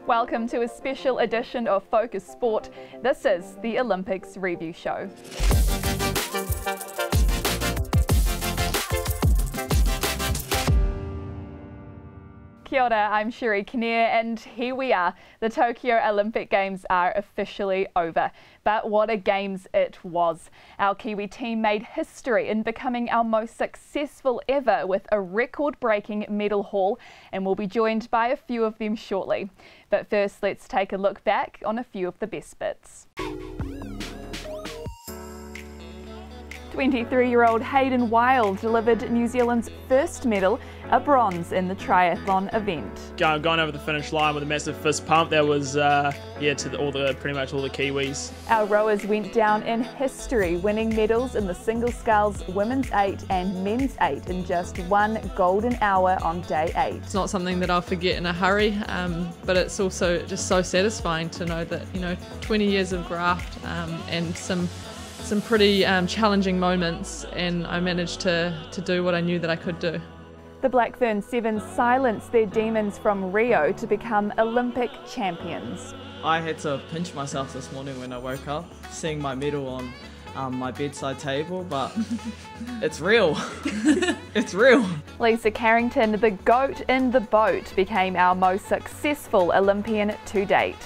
Welcome to a special edition of Focus Sport. This is the Olympics Review Show. Kia ora, I'm Sherry Kinnear, and here we are. The Tokyo Olympic Games are officially over. But what a games it was. Our Kiwi team made history in becoming our most successful ever with a record-breaking medal haul, and we'll be joined by a few of them shortly. But first, let's take a look back on a few of the best bits. 23-year-old Hayden Wilde delivered New Zealand's first medal, a bronze in the triathlon event. Going over the finish line with a massive fist pump, that was to pretty much all the Kiwis. Our rowers went down in history, winning medals in the single sculls, women's 8 and men's 8 in just one golden hour on day 8. It's not something that I'll forget in a hurry, but it's also just so satisfying to know that 20 years of graft and some pretty challenging moments, and I managed to do what I knew that I could do. The Blackburn Sevens silenced their demons from Rio to become Olympic champions. I had to pinch myself this morning when I woke up, seeing my medal on my bedside table, but it's real. It's real. Lisa Carrington, the goat in the boat, became our most successful Olympian to date.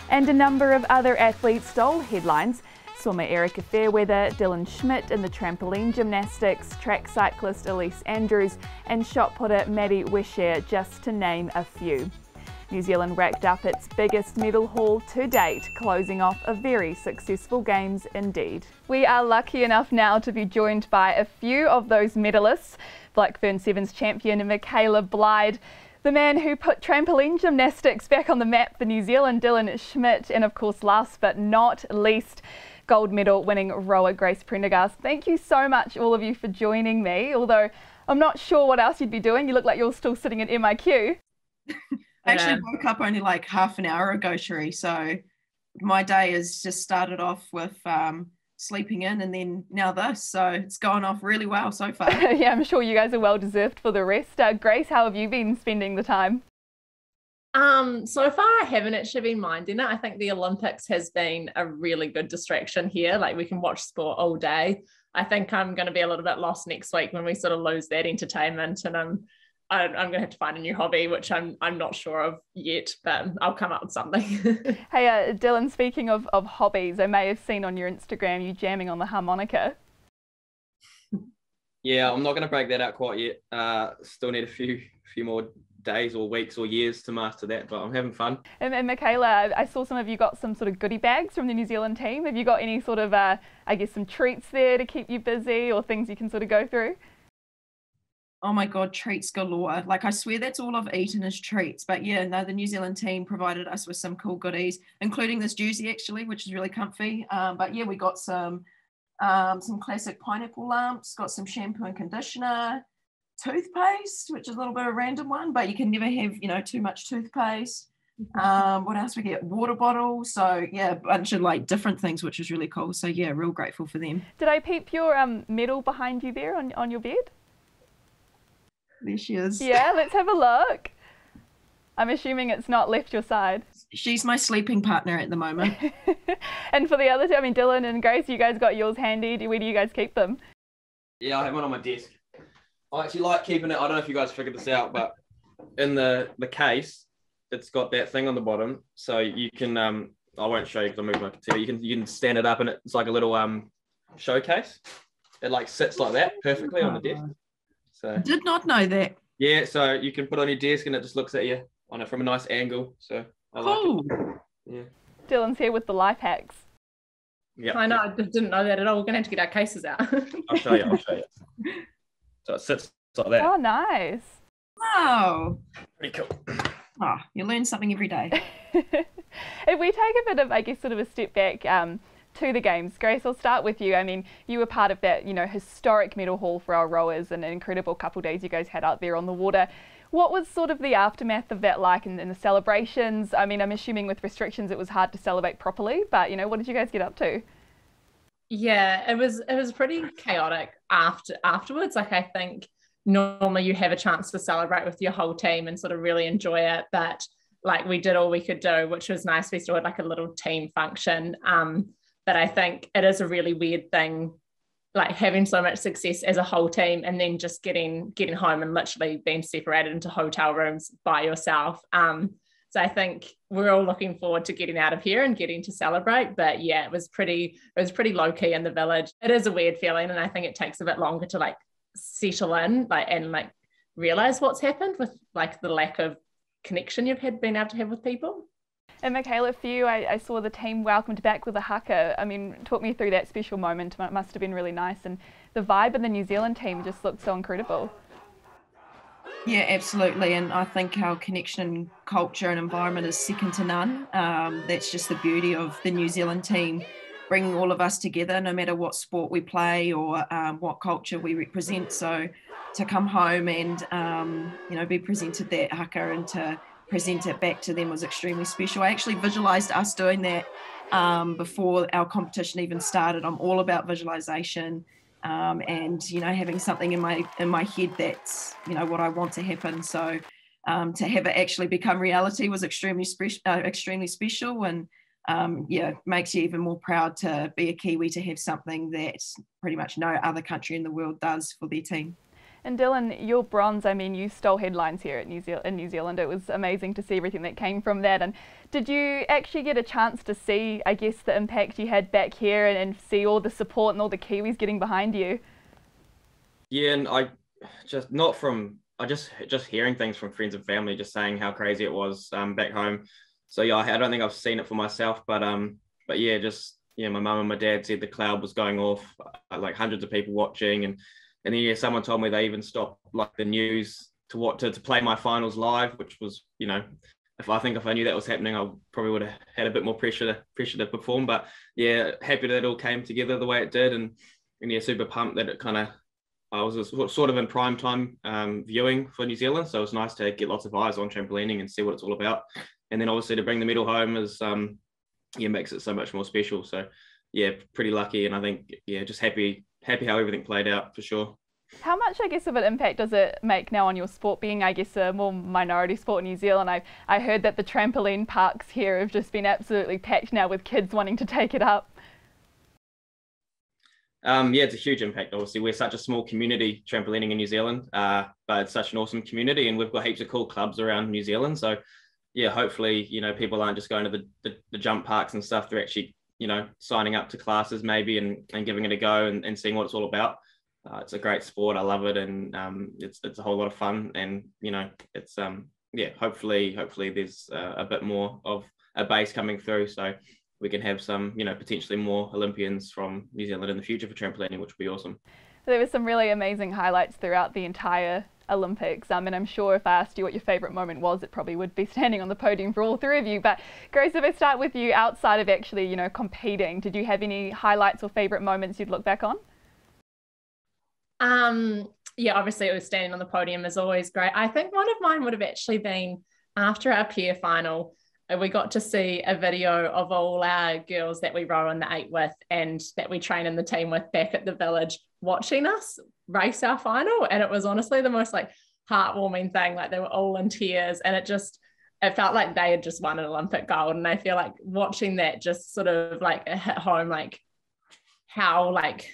And a number of other athletes stole headlines. Swimmer Erica Fairweather, Dylan Schmidt in the trampoline gymnastics, track cyclist Elise Andrews and shot putter Maddie Wisher, just to name a few. New Zealand racked up its biggest medal haul to date, closing off a very successful games indeed. We are lucky enough now to be joined by a few of those medalists. Blackburn Sevens champion Michaela Blyde, the man who put trampoline gymnastics back on the map for New Zealand, Dylan Schmidt, and of course last but not least, gold medal winning rower Grace Prendergast. Thank you so much, all of you, for joining me, although I'm not sure what else you'd be doing. You look like you're still sitting at MIQ. I actually woke up only like half an hour ago, Sherry, so my day has just started off with sleeping in and then now this, so it's gone off really well so far. Yeah, I'm sure you guys are well deserved for the rest. Grace, how have you been spending the time? So far I haven't actually been minding it. I think the Olympics has been a really good distraction here. Like, we can watch sport all day. I think I'm going to be a little bit lost next week when we sort of lose that entertainment, and I'm going to have to find a new hobby, which I'm not sure of yet, but I'll come up with something. Hey, Dylan, speaking of hobbies, I may have seen on your Instagram you jamming on the harmonica. Yeah, I'm not going to break that out quite yet. Still need a few more days or weeks or years to master that, but I'm having fun. And Michaela, I saw some of you got some sort of goodie bags from the New Zealand team. Have you got any sort of, I guess, some treats there to keep you busy or things you can sort of go through? Oh my God, treats galore. Like, I swear that's all I've eaten is treats. But yeah, no, the New Zealand team provided us with some cool goodies, including this jersey actually, which is really comfy. But yeah, we got some classic pineapple lamps, got some shampoo and conditioner, toothpaste, which is a little bit of a random one, but you can never have, too much toothpaste. What else we get? Water bottles. So yeah, a bunch of like different things, which is really cool. So yeah, real grateful for them. Did I peep your medal behind you there on your bed? There she is. Yeah, let's have a look. I'm assuming it's not left your side. She's my sleeping partner at the moment. And for the other two, Dylan and Grace, you guys got yours handy. Where do you guys keep them? Yeah, I have one on my desk. I actually like keeping it, I don't know if you guys figured this out, but in the case, it's got that thing on the bottom, so you can, I won't show you because I'm moving my computer, you can stand it up and it's like a little showcase. It like sits like that perfectly on the desk. So did not know that. Yeah, so you can put it on your desk and it just looks at you on it from a nice angle, so I like it. Yeah. Dylan's here with the life hacks. Yeah. I know, I didn't know that at all. We're going to have to get our cases out. I'll show you. So it sits like that. Oh, nice. Wow. Pretty cool. Oh, you learn something every day. If we take a bit of, I guess, sort of a step back to the games, Grace, I'll start with you. I mean, you were part of that, historic medal haul for our rowers and an incredible couple of days you guys had out there on the water. What was sort of the aftermath of that like in the celebrations? I mean, I'm assuming with restrictions it was hard to celebrate properly, but, what did you guys get up to? Yeah, it was pretty chaotic afterwards. Like, I think normally you have a chance to celebrate with your whole team and sort of really enjoy it, but like we did all we could do, which was nice. We still had like a little team function. But I think it is a really weird thing, like having so much success as a whole team and then just getting home and literally being separated into hotel rooms by yourself. So I think we're all looking forward to getting out of here and getting to celebrate. But yeah, it was pretty low key in the village. It is a weird feeling, and I think it takes a bit longer to like settle in, like, and like realize what's happened with like the lack of connection you've been able to have with people. And Michaela, for you, I saw the team welcomed back with a haka. I mean, talk me through that special moment. It must have been really nice, and the vibe in the New Zealand team just looked so incredible. Yeah, absolutely. And I think our connection, culture and environment is second to none. That's just the beauty of the New Zealand team, bringing all of us together, no matter what sport we play or what culture we represent. So to come home and, be presented that haka and to present it back to them was extremely special. I actually visualized us doing that before our competition even started. I'm all about visualization. And having something in my head that's what I want to happen. So to have it actually become reality was extremely special, and makes you even more proud to be a Kiwi, to have something that pretty much no other country in the world does for their team. And Dylan, your bronze, I mean, you stole headlines here in New Zealand. It was amazing to see everything that came from that. And did you actually get a chance to see, I guess, the impact you had back here and see all the support and all the Kiwis getting behind you? Yeah, and just hearing things from friends and family, just saying how crazy it was back home. So yeah, I don't think I've seen it for myself, but yeah, my mum and my dad said the cloud was going off, like hundreds of people watching, and then someone told me they even stopped like the news to play my finals live, which was, if I knew that was happening, I probably would have had a bit more pressure to perform. But yeah, happy that it all came together the way it did, and yeah, super pumped that I was sort of in prime time viewing for New Zealand, so it was nice to get lots of eyes on trampolining and see what it's all about. And then obviously to bring the medal home makes it so much more special. So yeah, pretty lucky, and I think just happy how everything played out for sure. How much, I guess, of an impact does it make now on your sport, being, I guess, a more minority sport in New Zealand? I heard that the trampoline parks here have just been absolutely packed now with kids wanting to take it up. It's a huge impact. Obviously, we're such a small community trampolining in New Zealand, but it's such an awesome community, and we've got heaps of cool clubs around New Zealand. So yeah, hopefully, people aren't just going to the jump parks and stuff. They're actually, signing up to classes maybe and giving it a go and seeing what it's all about. It's a great sport. I love it, and it's a whole lot of fun. And it's hopefully there's a bit more of a base coming through, so we can have some potentially more Olympians from New Zealand in the future for trampolining, which would be awesome. There were some really amazing highlights throughout the entire Olympics, and I'm sure if I asked you what your favourite moment was, it probably would be standing on the podium for all three of you. But Grace, if I start with you, outside of actually competing, did you have any highlights or favourite moments you'd look back on? Obviously it was standing on the podium is always great. I think one of mine would have actually been after our peer final. We got to see a video of all our girls that we row in the 8 with and that we train in the team with back at the village watching us race our final. And it was honestly the most like heartwarming thing. Like they were all in tears, and it felt like they had just won an Olympic gold. And I feel like watching that just sort of like hit home, like how like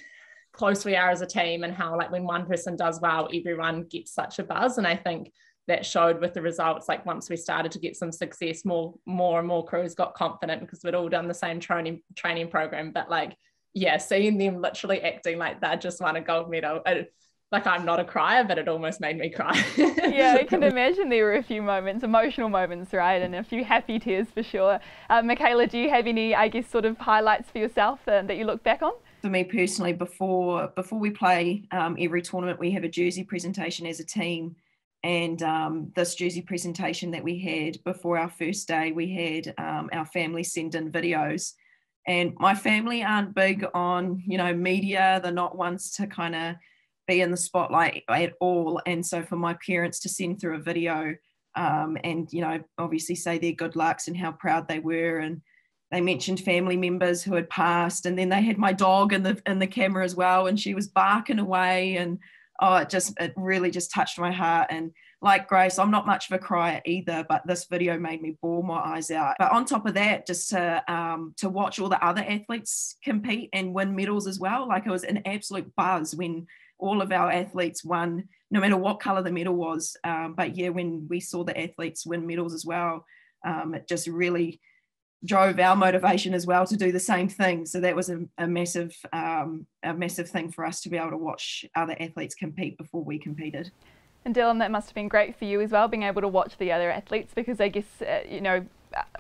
close we are as a team, and how like when one person does well, everyone gets such a buzz. And I think that showed with the results. Like once we started to get some success, more and more crews got confident because we'd all done the same training program. But like, yeah, seeing them literally acting like they just won a gold medal, like I'm not a crier, but it almost made me cry. Yeah, I can imagine there were a few moments, emotional moments, right, and a few happy tears for sure. Michaela, do you have any, I guess, sort of highlights for yourself that you look back on? For me personally, before we play every tournament, we have a jersey presentation as a team. And this jersey presentation that we had before our first day, we had our family send in videos. And my family aren't big on, media. They're not ones to kind of be in the spotlight at all. And so for my parents to send through a video and, obviously say their good lucks and how proud they were. And they mentioned family members who had passed. And then they had my dog in the camera as well. And she was barking away, and it really just touched my heart. And like Grace, I'm not much of a crier either, but this video made me bawl my eyes out. But on top of that, just to watch all the other athletes compete and win medals as well, like it was an absolute buzz when all of our athletes won, no matter what colour the medal was. But yeah, when we saw the athletes win medals as well, it just really drove our motivation as well to do the same thing. So that was a massive thing for us to be able to watch other athletes compete before we competed. And Dylan, that must have been great for you as well, being able to watch the other athletes, because I guess,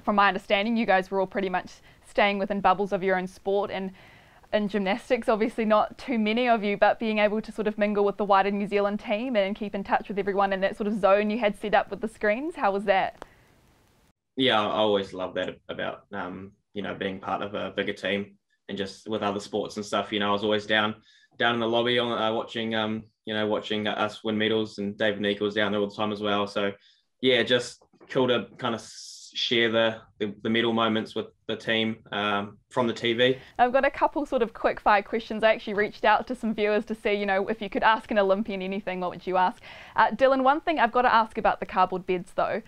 from my understanding, you guys were all pretty much staying within bubbles of your own sport, and in gymnastics, obviously not too many of you, but being able to sort of mingle with the wider New Zealand team and keep in touch with everyone in that sort of zone you had set up with the screens. How was that? Yeah, I always love that about, being part of a bigger team and just with other sports and stuff. I was always down in the lobby on watching us win medals, and David Nico was down there all the time as well. So yeah, just cool to kind of share the medal moments with the team from the TV. I've got a couple sort of quick fire questions. I actually reached out to some viewers to see, if you could ask an Olympian anything, what would you ask? Dylan, one thing I've got to ask about the cardboard beds though.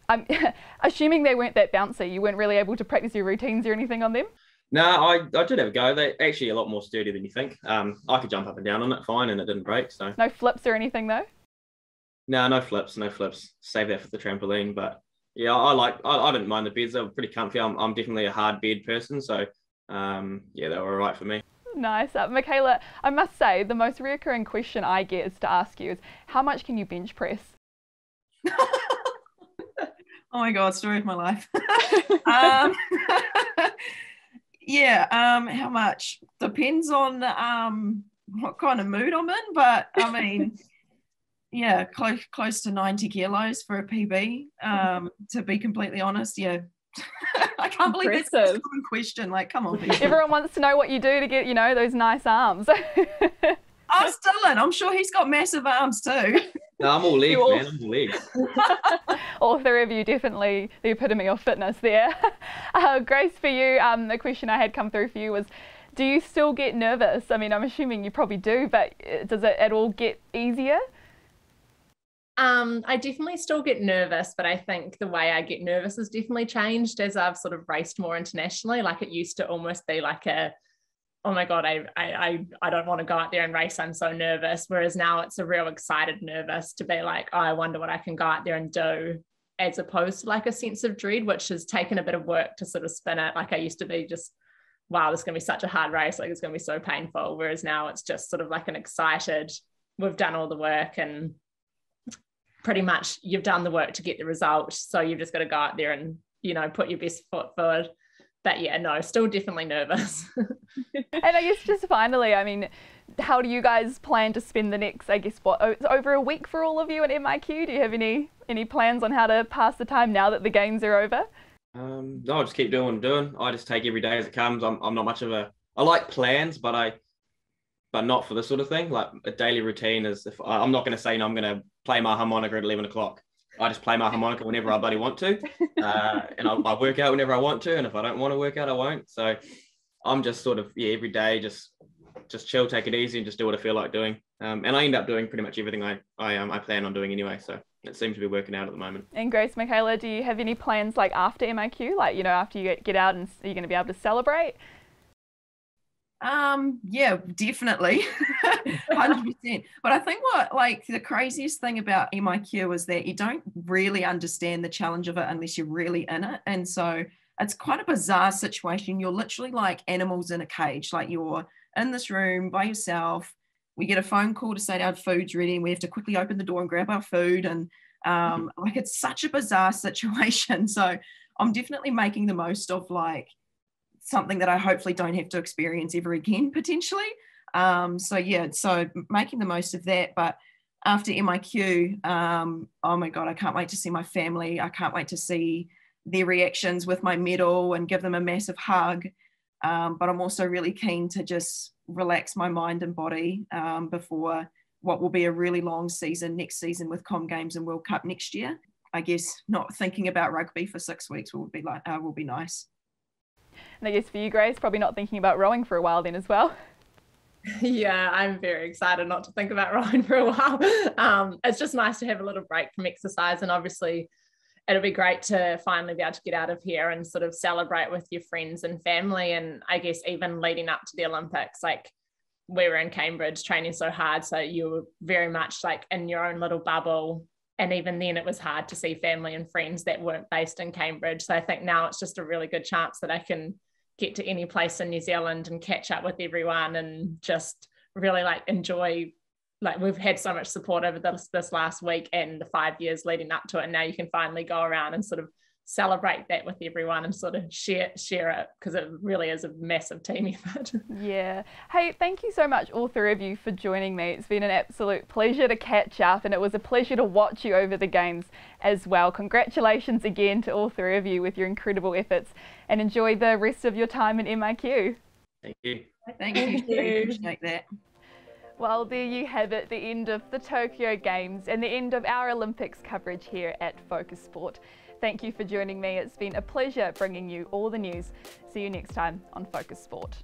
I'm assuming they weren't that bouncy. You weren't really able to practice your routines or anything on them? No, I did have a go. They're actually a lot more sturdy than you think. I could jump up and down on it fine, and it didn't break. So no flips or anything though? No flips. Save that for the trampoline. But yeah, I didn't mind the beds. They were pretty comfy. I'm definitely a hard bed person, so yeah, they were all right for me. Nice. Michaela, I must say, the most recurring question I get is to ask you is, how much can you bench press? Oh my God, story of my life. How much? Depends on what kind of mood I'm in, but I mean, yeah, close to 90 kilos for a PB, to be completely honest. Yeah. I can't believe that's a common question. Like, come on, people. Everyone wants to know what you do to get, those nice arms. Ask Dylan. I'm sure he's got massive arms too. No, I'm all legs, man. I'm all legs. All three of you, definitely the epitome of fitness there. Grace, for you, the question I had come through for you was, do you still get nervous? I mean, I'm assuming you probably do, but does it at all get easier? I definitely still get nervous, but I think the way I get nervous has definitely changed as I've sort of raced more internationally. Like, it used to almost be like oh my God, I don't want to go out there and race. I'm so nervous. Whereas now it's a real excited nervous to be like, oh, I wonder what I can go out there and do, as opposed to like a sense of dread, which has taken a bit of work to sort of spin it. Like, I used to be just, wow, this is going to be such a hard race. Like, it's going to be so painful. Whereas now it's just sort of like an excited, we've done all the work, and pretty much you've done the work to get the result. So you've just got to go out there and, put your best foot forward. But yeah, no, still definitely nervous. And I guess just finally, I mean, how do you guys plan to spend the next, I guess, it's over a week for all of you at MIQ? Do you have any plans on how to pass the time now that the games are over? No, I'll just keep doing what I'm doing. I just take every day as it comes. I'm not much of I like plans, but not for this sort of thing. Like, a daily routine is, if I'm not going to say, I'm going to play my harmonica at 11 o'clock. I just play my harmonica whenever I bloody want to, and I work out whenever I want to, and if I don't want to work out, I won't. So I'm just sort of, every day, just chill, take it easy, and just do what I feel like doing. And I end up doing pretty much everything I plan on doing anyway. So it seems to be working out at the moment. And Grace, Michaela, do you have any plans like after MIQ? Like, after you get out, and are you going to be able to celebrate? Yeah, definitely. 100%. But I think the craziest thing about MIQ is that you don't really understand the challenge of it unless you're really in it. And so it's quite a bizarre situation. You're literally like animals in a cage. Like, you're in this room by yourself. We get a phone call to say our food's ready, and we have to quickly open the door and grab our food. And it's such a bizarre situation. So I'm definitely making the most of something that I hopefully don't have to experience ever again, potentially. So making the most of that. But after MIQ, oh my God, I can't wait to see my family. I can't wait to see their reactions with my medal and give them a massive hug. But I'm also really keen to just relax my mind and body before what will be a really long season next season with Com Games and World Cup next year. I guess not thinking about rugby for 6 weeks will be nice. And I guess for you, Grace, probably not thinking about rowing for a while then as well. Yeah, I'm very excited not to think about rowing for a while. It's just nice to have a little break from exercise, and obviously it'll be great to finally be able to get out of here and sort of celebrate with your friends and family. And I guess even leading up to the Olympics, like we were in Cambridge training so hard, so you were very much like in your own little bubble. And even then it was hard to see family and friends that weren't based in Cambridge. So I think now it's just a really good chance that I can get to any place in New Zealand and catch up with everyone and just really like enjoy. Like we've had so much support over this last week and the 5 years leading up to it. And now you can finally go around and sort of celebrate that with everyone and sort of share it, because it really is a massive team effort. Yeah. Hey, thank you so much, all three of you, for joining me. It's been an absolute pleasure to catch up, and it was a pleasure to watch you over the games as well. Congratulations again to all three of you with your incredible efforts, and enjoy the rest of your time in MIQ. Thank you. Thank you. Appreciate that. Well, there you have it, the end of the Tokyo Games and the end of our Olympics coverage here at Focus Sport. Thank you for joining me. It's been a pleasure bringing you all the news. See you next time on Focus Sport.